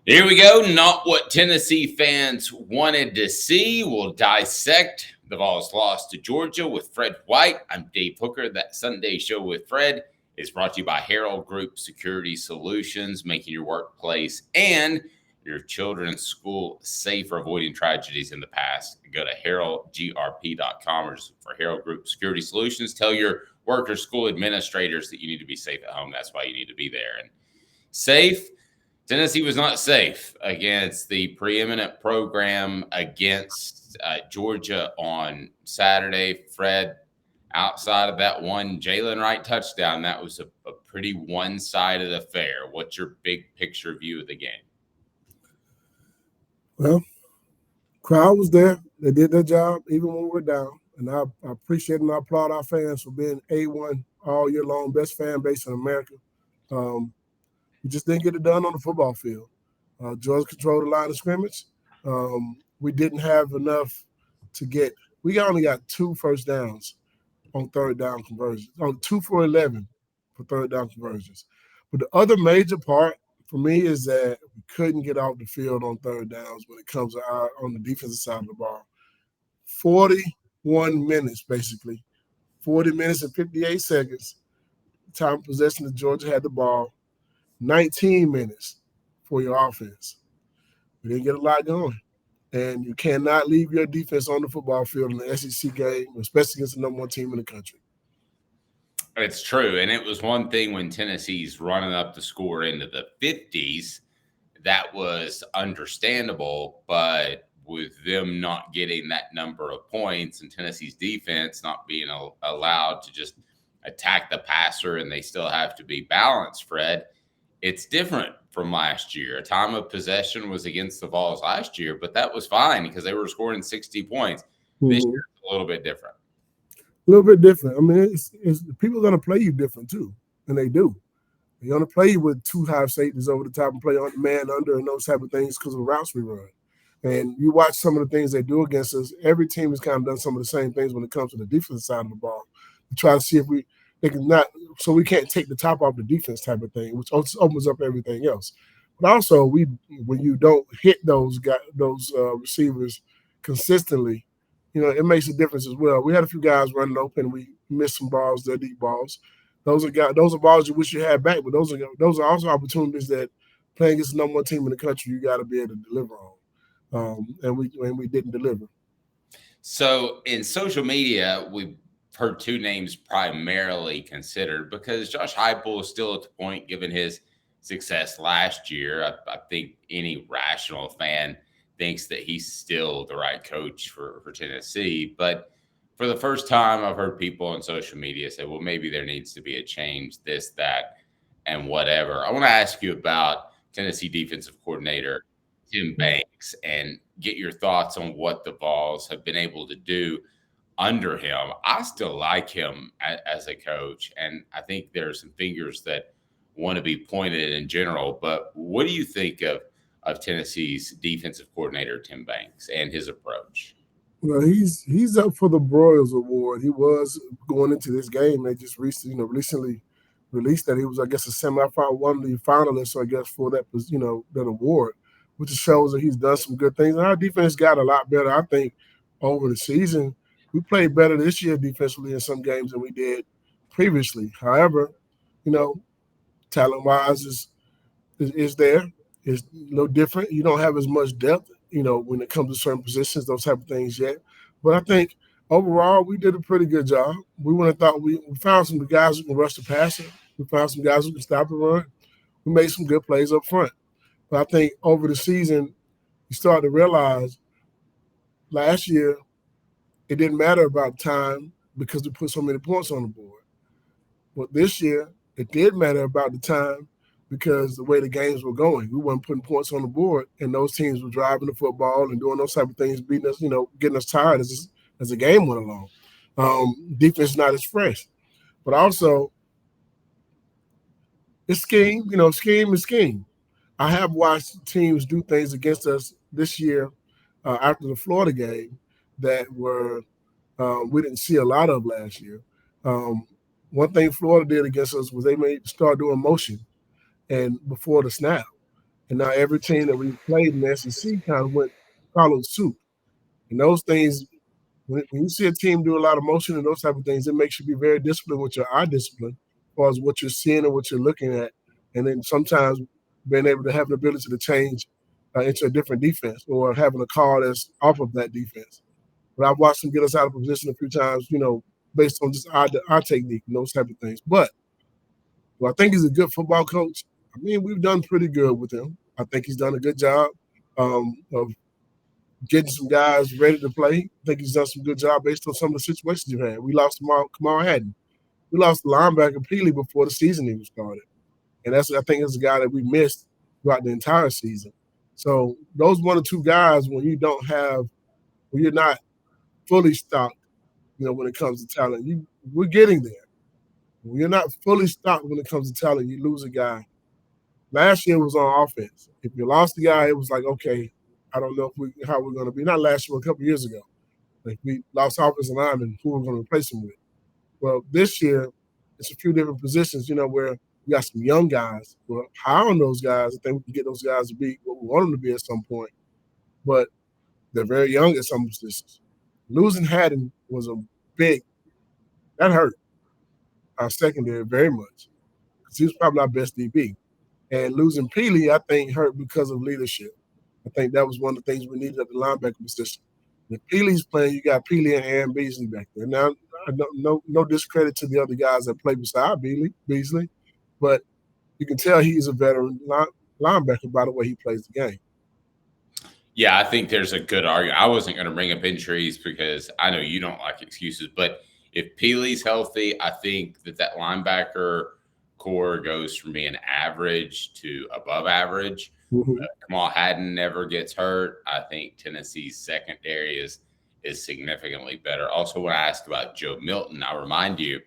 Here we go. Not what Tennessee fans wanted to see. We'll dissect the Vols loss to Georgia with Fred White. I'm Dave Hooker. That Sunday show with Fred is brought to you by Harrell Group Security Solutions, making your workplace and your children's school safer, avoiding tragedies in the past. Go to harrellgrp.com or just for Harrell Group Security Solutions. Tell your work or school administrators that you need to be safe at home. That's why you need to be there. And safe. Tennessee was not safe against the preeminent program against Georgia on Saturday. Fred, outside of that one Jalen Wright touchdown, that was a pretty one-sided affair. What's your big picture view of the game? Well, crowd was there. They did their job even when we were down. And I appreciate and I applaud our fans for being A1 all year long, best fan base in America. We just didn't get it done on the football field. Georgia controlled the line of scrimmage. We didn't have enough to get – we only got 2 first downs on third down conversions, on 2 for 11 for third down conversions. But the other major part for me is that we couldn't get off the field on third downs when it comes to on the defensive side of the ball. 41 minutes, basically, 40 minutes and 58 seconds, time of possession that Georgia had the ball. 19 minutes for your offense. We didn't get a lot going. And you cannot leave your defense on the football field in the SEC game, especially against the number 1 team in the country. It's true. And it was one thing when Tennessee's running up the score into the 50s, that was understandable. But with them not getting that number of points and Tennessee's defense not being allowed to just attack the passer, and they still have to be balanced, Fred, it's different from last year. A time of possession was against the Vols last year, but that was fine because they were scoring 60 points. This year, it's a little bit different. A little bit different. I mean, it's people are going to play you different too, and they do. They're going to play you with 2 high safeties over the top and play man under and those type of things because of the routes we run. And you watch some of the things they do against us. Every team has kind of done some of the same things when it comes to the defensive side of the ball. To try to see if they can not, so we can't take the top off the defense type of thing, which opens up everything else. But also, when you don't hit those receivers consistently, it makes a difference as well. We had a few guys running open. We missed some balls, they're deep balls. Those are balls you wish you had back, but those are also opportunities that playing against the number 1 team in the country, you got to be able to deliver on. And we didn't deliver. So in social media, we heard 2 names primarily considered because Josh Heupel is still at the point, given his success last year. I think any rational fan thinks that he's still the right coach for Tennessee. But for the first time, I've heard people on social media say, well, maybe there needs to be a change, this, that, and whatever. I want to ask you about Tennessee defensive coordinator Tim Banks and get your thoughts on what the Vols have been able to do under him. I still like him as a coach, and I think there are some fingers that want to be pointed in general. But what do you think of Tennessee's defensive coordinator, Tim Banks, and his approach? Well, he's up for the Broyles Award. He was going into this game. They just recently released that he was, I guess, a semifinal, one of the finalists, I guess, for that award, which shows that he's done some good things. And our defense got a lot better, I think, over the season. We played better this year defensively in some games than we did previously. However, talent-wise is there. It's a little different. You don't have as much depth, when it comes to certain positions, those type of things yet. But I think overall we did a pretty good job. We would have thought we found some guys who can rush the passer. We found some guys who can stop the run. We made some good plays up front. But I think over the season, you start to realize last year it didn't matter about time because we put so many points on the board. But this year, it did matter about the time because the way the games were going. We weren't putting points on the board, and those teams were driving the football and doing those type of things, beating us, getting us tired as the game went along. Defense is not as fresh. But also, it's scheme. Scheme is scheme. I have watched teams do things against us this year after the Florida game that were we didn't see a lot of last year. One thing Florida did against us was they start doing motion and before the snap. And now every team that we played in the SEC kind of followed suit. And those things, when you see a team do a lot of motion and those type of things, it makes you be very disciplined with your eye discipline as far as what you're seeing and what you're looking at. And then sometimes being able to have the ability to change into a different defense or having a call that's off of that defense. But I've watched them get us out of position a few times, based on just our technique and those type of things. But I think he's a good football coach. I mean, we've done pretty good with him. I think he's done a good job of getting some guys ready to play. I think he's done some good job based on some of the situations you've had. We lost Kamal Haddon. We lost the linebacker Peely before the season even started. And I think that's a guy that we missed throughout the entire season. So those one or two guys, when you're not fully stocked, when it comes to talent, we're getting there. When you're not fully stocked when it comes to talent, you lose a guy. Last year was on offense. If you lost the guy, it was like, okay, I don't know how we're going to be. Not last year, a couple years ago. Like we lost offensive linemen, who we're going to replace them with. Well, this year, it's a few different positions, where we got some young guys. We're high on those guys. I think we can get those guys to be what we want them to be at some point. But they're very young at some positions. Losing Haddon was that hurt our secondary very much because he was probably our best DB. And losing Peely, I think, hurt because of leadership. I think that was one of the things we needed at the linebacker position. If Peely's playing, you got Peely and Aaron Beasley back there. Now, no discredit to the other guys that play beside Beasley, but you can tell he's a veteran linebacker by the way he plays the game. Yeah, I think there's a good argument. I wasn't going to bring up injuries because I know you don't like excuses, but if Peely's healthy, I think that linebacker core goes from being average to above average. Mm-hmm. Kamal Haddon never gets hurt. I think Tennessee's secondary is significantly better. Also, when I asked about Joe Milton, I'll remind you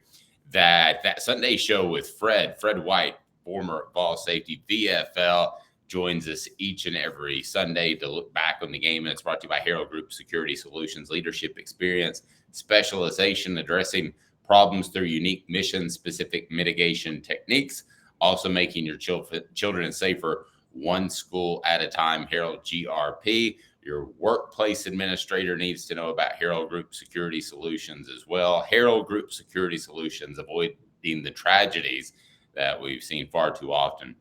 that Sunday show with Fred White, former Vols safety, VFL, joins us each and every Sunday to look back on the game. And it's brought to you by Harrell Group Security Solutions, leadership experience, specialization, addressing problems through unique mission-specific mitigation techniques, also making your children safer one school at a time. Harrell GRP. Your workplace administrator needs to know about Harrell Group Security Solutions as well. Harrell Group Security Solutions, avoiding the tragedies that we've seen far too often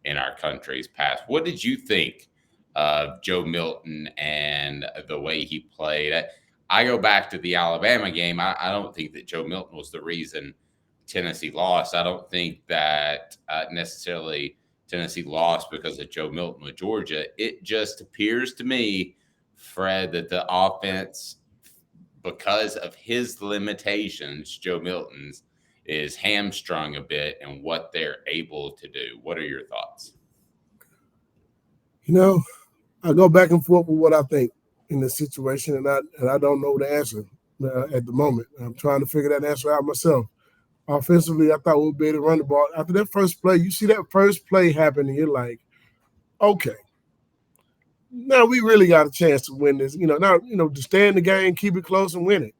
in our country's past. What did you think of Joe Milton and the way he played? I go back to the Alabama game. I don't think that Joe Milton was the reason Tennessee lost. I don't think that necessarily Tennessee lost because of Joe Milton with Georgia. It just appears to me, Fred, that the offense, because of his limitations, Joe Milton's, is hamstrung a bit in what they're able to do. What are your thoughts? I go back and forth with what I think in this situation, and I don't know the answer at the moment. I'm trying to figure that answer out myself. Offensively, I thought we'd be able to run the ball. After that first play, you see that first play happen, and you're like, okay, now we really got a chance to win this. To stay in the game, keep it close, and win it.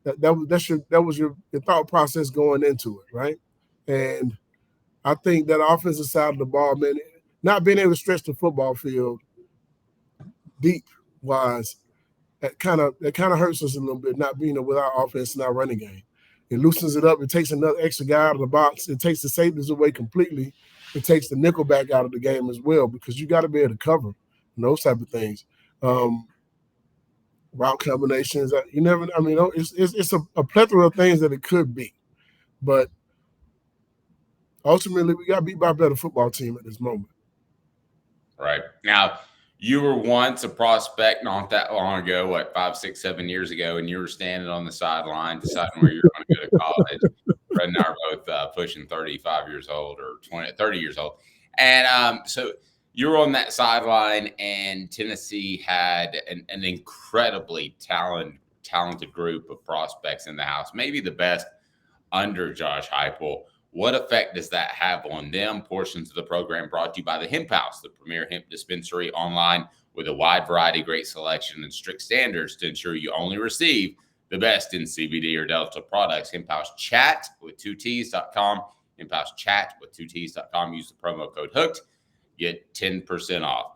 That was your thought process going into it, right? And I think that offensive side of the ball, man, not being able to stretch the football field deep wise, that kind of hurts us a little bit, not being with our offense and our running game. It loosens it up. It takes another extra guy out of the box. It takes the safeties away completely. It takes the nickel back out of the game as well because you got to be able to cover and those type of things. Route combinations. It's a plethora of things that it could be. But ultimately, we got beat by a better football team at this moment. Right. Now, you were once a prospect not that long ago, 5, 6, 7 years ago, and you were standing on the sideline deciding where you're going to go to college. Fred and I are both pushing 35 years old or 30 years old. And so you were on that sideline, and Tennessee had an incredibly talented group of prospects in the house, maybe the best under Josh Heupel. What effect does that have on them? Portions of the program brought to you by the Hemp House, the premier hemp dispensary online with a wide variety, great selection, and strict standards to ensure you only receive the best in CBD or Delta products. Hemp House Chat with 2Ts.com. Hemp House Chat with 2Ts.com. Use the promo code HOOKED. get 10% off.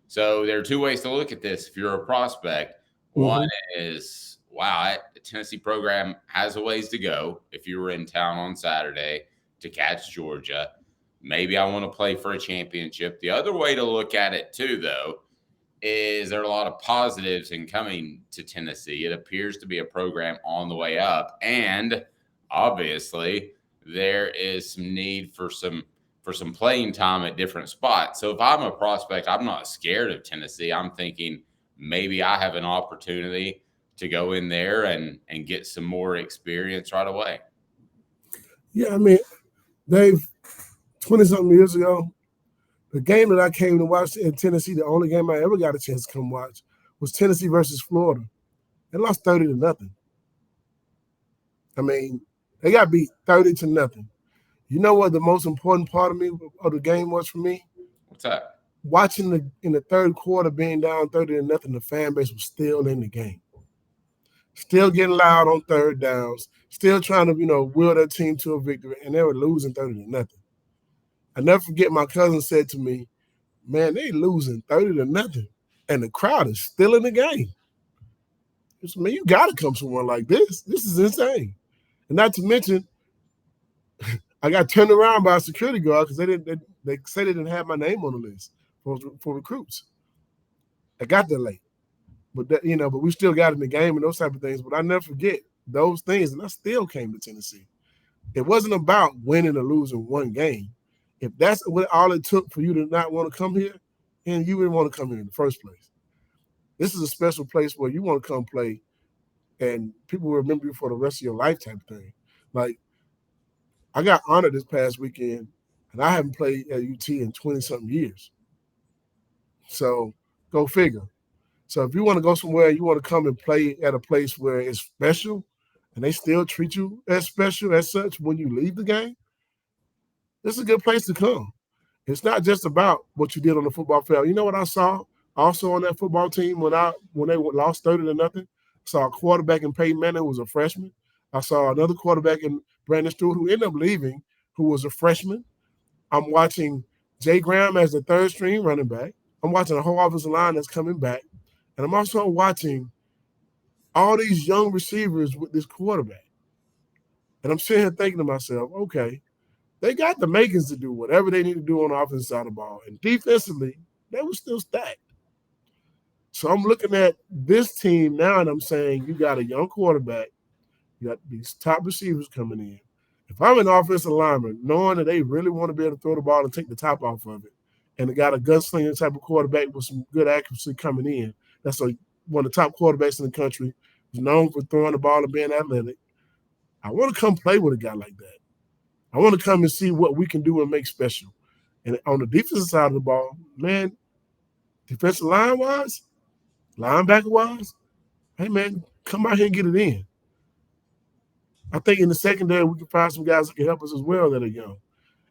So there are two ways to look at this. If you're a prospect, one is, wow, the Tennessee program has a ways to go. If you were in town on Saturday to catch Georgia, maybe I want to play for a championship. The other way to look at it too, though, is there are a lot of positives in coming to Tennessee. It appears to be a program on the way up, and obviously there is some need for some playing time at different spots. So if I'm a prospect, I'm not scared of Tennessee. I'm thinking maybe I have an opportunity to go in there and get some more experience right away. Yeah, I mean, Dave, 20-something years ago, the game that I came to watch in Tennessee, the only game I ever got a chance to come watch, was Tennessee versus Florida. They lost 30-0. I mean, they got beat 30-0. You know what the most important part of the game was for me? What's that? Watching in the third quarter being down 30-0, the fan base was still in the game. Still getting loud on third downs, still trying to, will their team to a victory, and they were losing 30-0. I never forget my cousin said to me, man, they losing 30-0, and the crowd is still in the game. I said, man, you got to come somewhere like this. This is insane. And not to mention, I got turned around by a security guard because they said they didn't have my name on the list for recruits. I got there late. But but we still got in the game and those type of things. But I never forget those things, and I still came to Tennessee. It wasn't about winning or losing one game. If that's what all it took for you to not want to come here, then you wouldn't want to come here in the first place. This is a special place where you want to come play, and people will remember you for the rest of your life type thing. Like, I got honored this past weekend, and I haven't played at UT in 20-something years. So go figure. So if you want to go somewhere, you want to come and play at a place where it's special, and they still treat you as special as such when you leave the game, this is a good place to come. It's not just about what you did on the football field. You know what I saw also on that football team when they lost 30-0? I saw a quarterback in Peyton Manning who was a freshman. I saw another quarterback in Brandon Stewart who ended up leaving, who was a freshman. I'm watching Jay Graham as the third string running back. I'm watching a whole offensive line that's coming back. And I'm also watching all these young receivers with this quarterback. And I'm sitting here thinking to myself, okay, they got the makings to do whatever they need to do on the offensive side of the ball. And defensively, they were still stacked. So I'm looking at this team now, and I'm saying you got a young quarterback. You got these top receivers coming in. If I'm an offensive lineman, knowing that they really want to be able to throw the ball and take the top off of it, and they got a gunslinger type of quarterback with some good accuracy coming in, that's one of the top quarterbacks in the country, who's known for throwing the ball and being athletic, I want to come play with a guy like that. I want to come and see what we can do and make special. And on the defensive side of the ball, man, defensive line-wise, linebacker-wise, hey, man, come out here and get it in. I think in the secondary, we can find some guys that can help us as well that are young.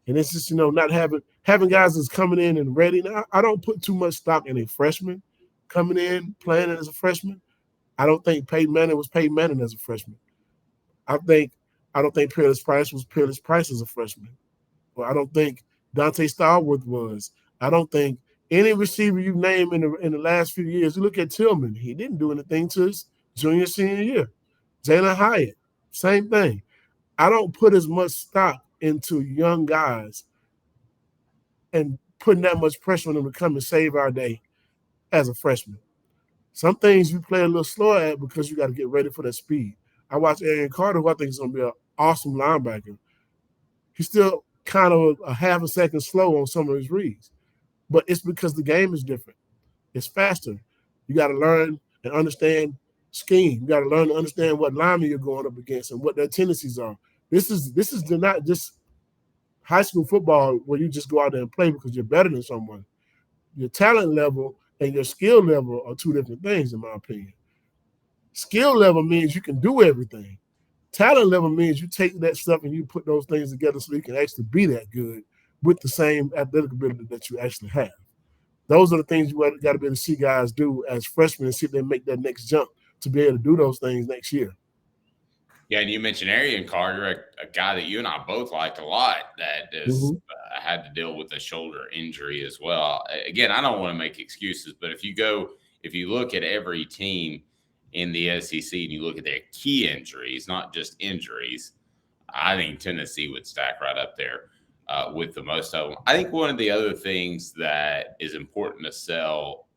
And it's just, not having guys that's coming in and ready. Now, I don't put too much stock in a freshman coming in, playing as a freshman. I don't think Peyton Manning was Peyton Manning as a freshman. I don't think Peerless Price was Peerless Price as a freshman. Well, I don't think Dante Stallworth was. I don't think any receiver you name in the last few years. You look at Tillman, he didn't do anything to his senior year. Jalen Hyatt, same thing. I don't put as much stock into young guys and putting that much pressure on them to come and save our day as a freshman. Some things you play a little slower at because you got to get ready for that speed. I watched Aaron Carter, who I think is going to be an awesome linebacker. He's still kind of a half a second slow on some of his reads. But it's because the game is different. It's faster. You got to learn and understand scheme. You got to learn to understand what linemen you're going up against and what their tendencies are. This is not just high school football where you just go out there and play because you're better than someone. Your talent level and your skill level are two different things, in my opinion. Skill level means you can do everything. Talent level means you take that stuff and you put those things together so you can actually be that good with the same athletic ability that you actually have. Those are the things you got to be able to see guys do as freshmen and see if they make that next jump to be able to do those things next year. Yeah, and you mentioned Arian Carter, a guy that you and I both like a lot that is had to deal with a shoulder injury as well. Again, I don't want to make excuses, but if you look at every team in the SEC and you look at their key injuries, not just injuries, I think Tennessee would stack right up there with the most of them. I think one of the other things that is important to sell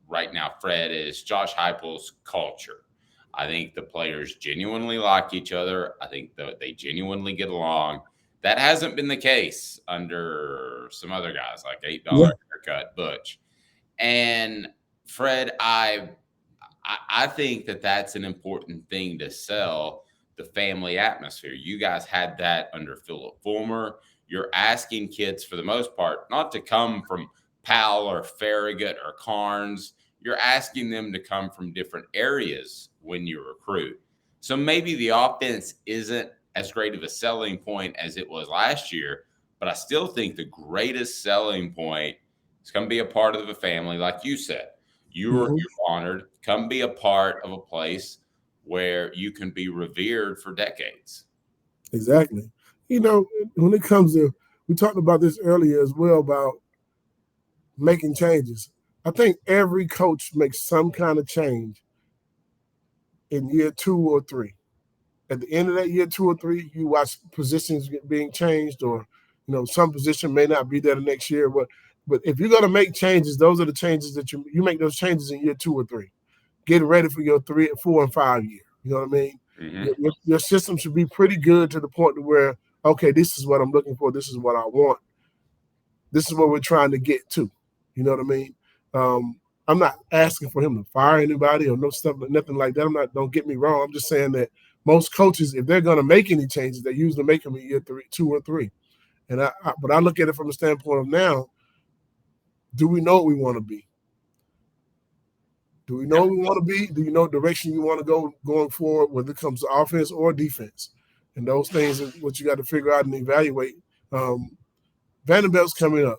right now, Fred, is Josh Heupel's culture. I think the players genuinely like each other. I think they genuinely get along. That hasn't been the case under some other guys like $8 haircut Butch. And Fred, I think that that's an important thing to sell, the family atmosphere. You guys had that under Philip Fulmer. You're asking kids, for the most part, not to come from Powell or Farragut or Carnes. You're asking them to come from different areas when you recruit. So maybe the offense isn't as great of a selling point as it was last year, but I still think the greatest selling point is going to be a part of the family, like you said. You're honored. Come be a part of a place where you can be revered for decades. Exactly. You know, when it comes to, we talked about this earlier as well about making changes. I think every coach makes some kind of change in year 2 or 3. At the end of that year 2 or 3, you watch positions being changed, or some position may not be there the next year. But if you're going to make changes, those are the changes that you make those changes in year 2 or 3. Get ready for your 3, 4, and 5 year. You know what I mean? Mm-hmm. Your system should be pretty good to the point to where, okay, this is what I'm looking for. This is what I want. This is what we're trying to get to. You know what I mean? I'm not asking for him to fire anybody or nothing like that. Don't get me wrong. I'm just saying that most coaches, if they're going to make any changes, they usually make them in year 2 or 3. But I look at it from the standpoint of now, do we know what we want to be? Do we know what we want to be? Do you know the direction you want to go going forward, whether it comes to offense or defense? And those things are what you got to figure out and evaluate. Vanderbilt's coming up.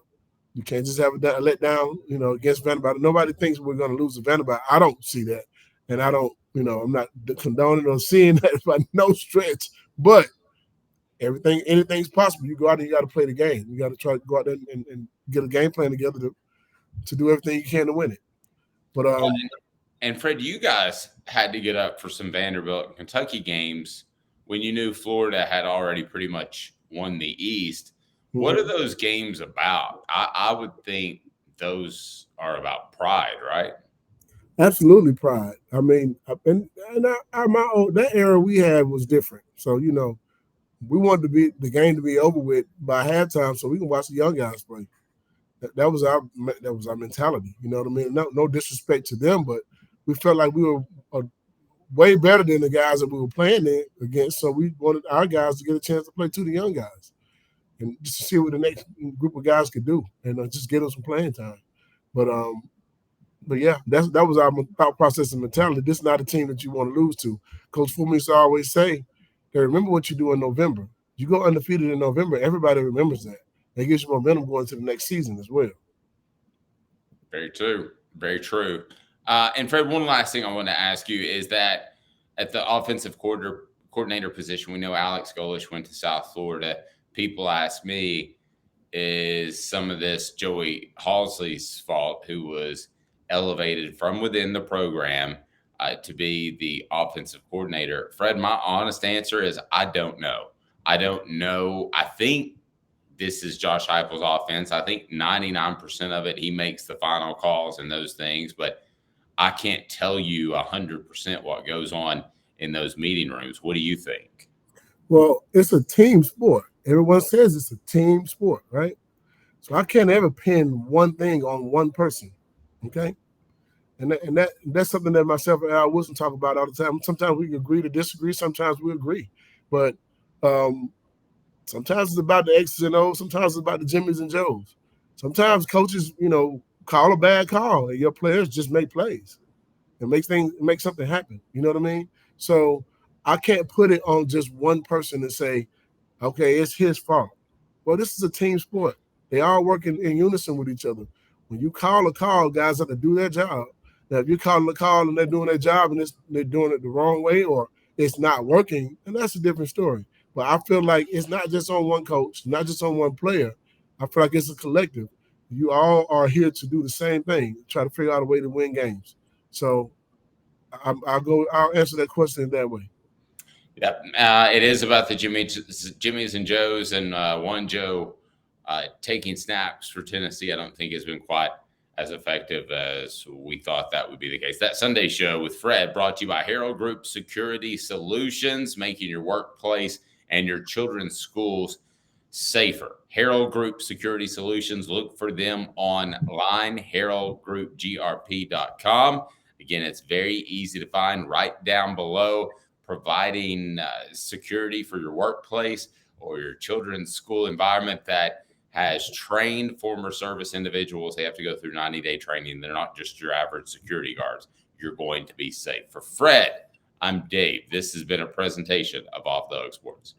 You can't just have a let down, against Vanderbilt. Nobody thinks we're going to lose to Vanderbilt. I don't see that. And I don't, I'm not condoning or seeing that by no stretch. But anything's possible. You go out there, you got to play the game. You got to try to go out there and get a game plan together to do everything you can to win it. But and Fred, you guys had to get up for some Vanderbilt and Kentucky games when you knew Florida had already pretty much won the East. What are those games about? I would think those are about pride, right? Absolutely pride. I mean, that era we had was different. So, we wanted the game to be over with by halftime so we can watch the young guys play. That was our mentality. You know what I mean? No disrespect to them, but we felt like we were way better than the guys that we were playing against. So we wanted our guys to get a chance to play to the young guys, and just to see what the next group of guys could do, and just get them some playing time. But yeah, that was our thought process and mentality. This is not a team that you want to lose to. Coach Fulmer used to always say, "Hey, remember what you do in November. You go undefeated in November. Everybody remembers that. It gives you momentum going to the next season as well." Very true. Very true. And Fred, one last thing I want to ask you is that at the offensive coordinator position, we know Alex Golesh went to South Florida. People ask me, is some of this Joey Halsley's fault, who was elevated from within the program to be the offensive coordinator? Fred, my honest answer is I don't know. I don't know. I think this is Josh Heupel's offense. I think 99% of it, he makes the final calls and those things, but I can't tell you 100% what goes on in those meeting rooms. What do you think? Well, it's a team sport. Everyone says it's a team sport, right? So I can't ever pin one thing on one person, okay? And that's something that myself and Al Wilson talk about all the time. Sometimes we agree to disagree. Sometimes we agree. But sometimes it's about the X's and O's. Sometimes it's about the Jimmys and Joes. Sometimes coaches, call a bad call, and your players just make plays and make something happen. You know what I mean? So I can't put it on just one person and say, okay, it's his fault. Well, this is a team sport. They all work in unison with each other. When you call a call, guys have to do their job. Now, if you're calling a call and they're doing their job and they're doing it the wrong way, or it's not working, and that's a different story. But I feel like it's not just on one coach, not just on one player. I feel like it's a collective. You all are here to do the same thing, try to figure out a way to win games. So I'll answer that question that way. Yep. It is about the Jimmys and Joes, and one Joe taking snaps for Tennessee. I don't think has been quite as effective as we thought that would be the case. That Sunday show with Fred brought to you by Harrell Group Security Solutions, making your workplace and your children's schools safer. Harrell Group Security Solutions. Look for them online, harrellgroupgrp.com. Again, it's very easy to find right down below, providing security for your workplace or your children's school environment that has trained former service individuals. They have to go through 90-day training. They're not just your average security guards. You're going to be safe. For Fred, I'm Dave. This has been a presentation of Off the Hook Sports.